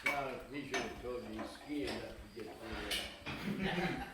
Well, he should have told me he's skiing up to get through there.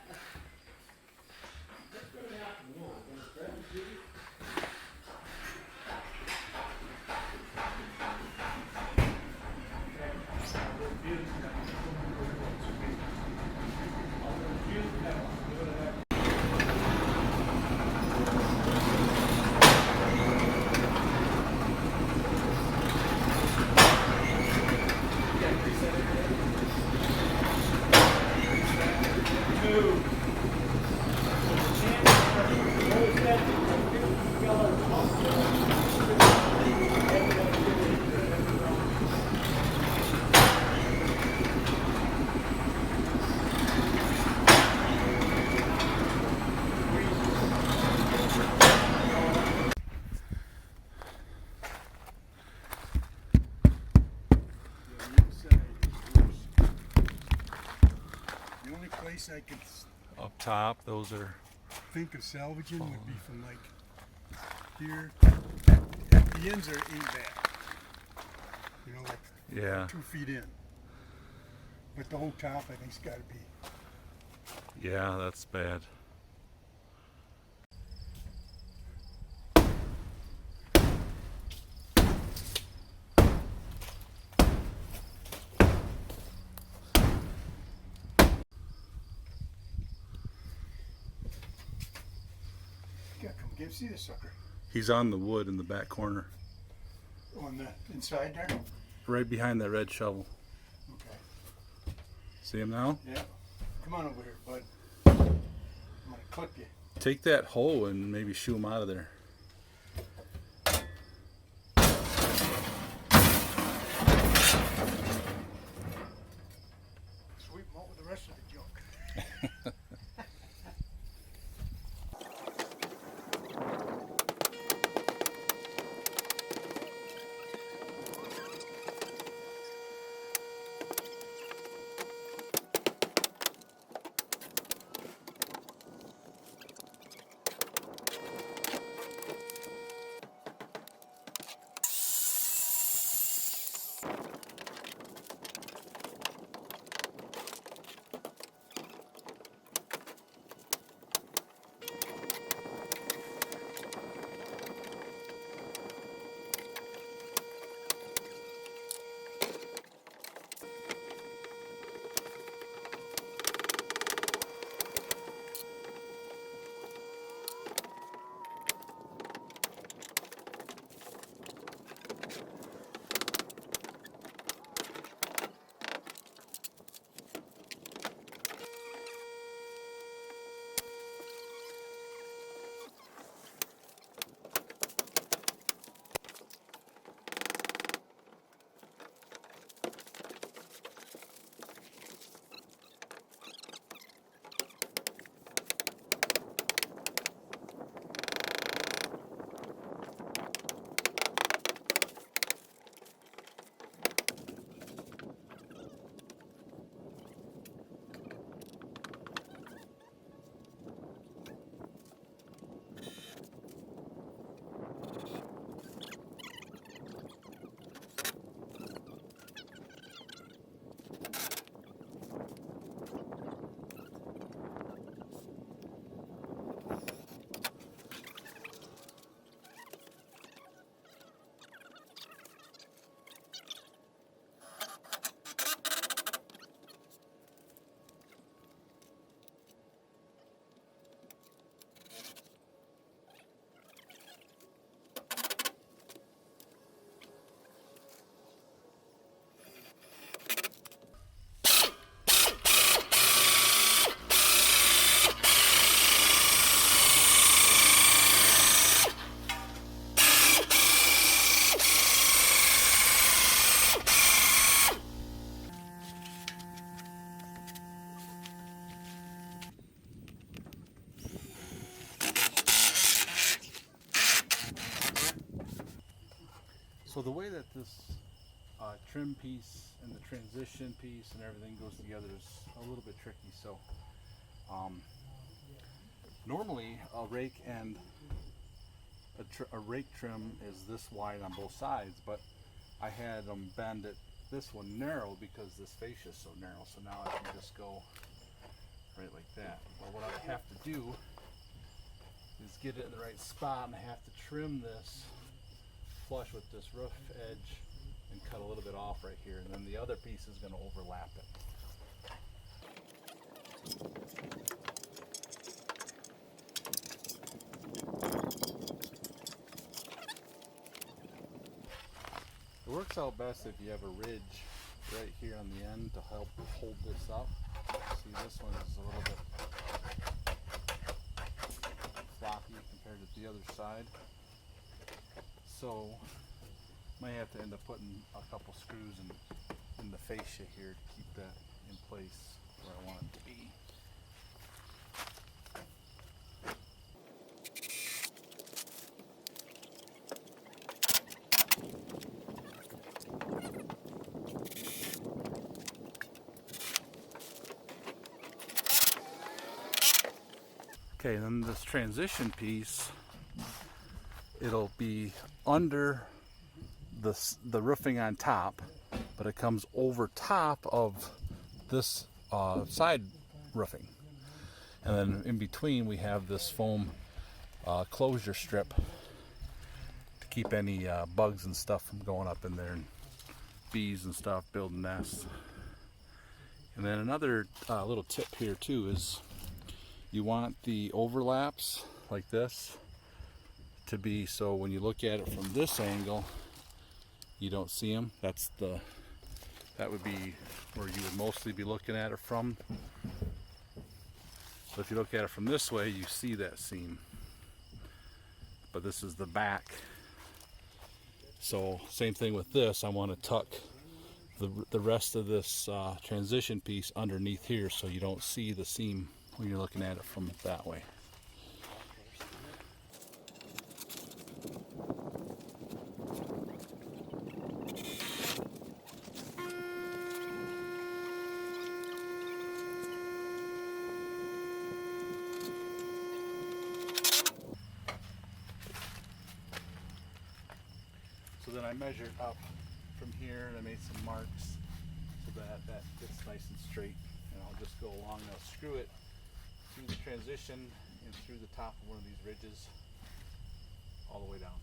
The only place I could Up top, those are. think of salvaging would be from like here. At the ends are 8 back. You know, like Yeah. 2 feet in. But the whole top, I think's got to be. Yeah, that's bad. Yeah, come get see the sucker. He's on the wood in the back corner, On the inside there. right behind that red shovel. Okay. See him now? Yeah. Come on over here, bud. I'm gonna clip you. Take that hoe and maybe shoo him out of there. Sweep him out with the rest of the junk. So the way that this trim piece and the transition piece and everything goes together is a little bit tricky. So normally a rake and a rake trim is this wide on both sides, but I had them bend it this one narrow because this fascia is so narrow. So now I can just go right like that. But what I have to do is get it in the right spot, and I have to trim this flush with this roof edge and cut a little bit off right here, and then the other piece is going to overlap it. It works out best if you have a ridge right here on the end to help hold this up. See, this one is a little bit floppy compared to the other side. So, might have to end up putting a couple screws in the fascia here to keep that in place where I want it to be. Okay, then this transition piece, it'll be under the roofing on top, but it comes over top of this side roofing. And then in between we have this foam closure strip to keep any bugs and stuff from going up in there, and bees and stuff building nests. And then another little tip here too is you want the overlaps like this to be so when you look at it from this angle, you don't see them. That would be where you would mostly be looking at it from. So if you look at it from this way, you see that seam. But this is the back. So same thing with this. I want to tuck the rest of this transition piece underneath here so you don't see the seam when you're looking at it from that way. So then I measured up from here and I made some marks so that gets nice and straight. And I'll just go along and I'll screw it through the transition and through the top of one of these ridges all the way down.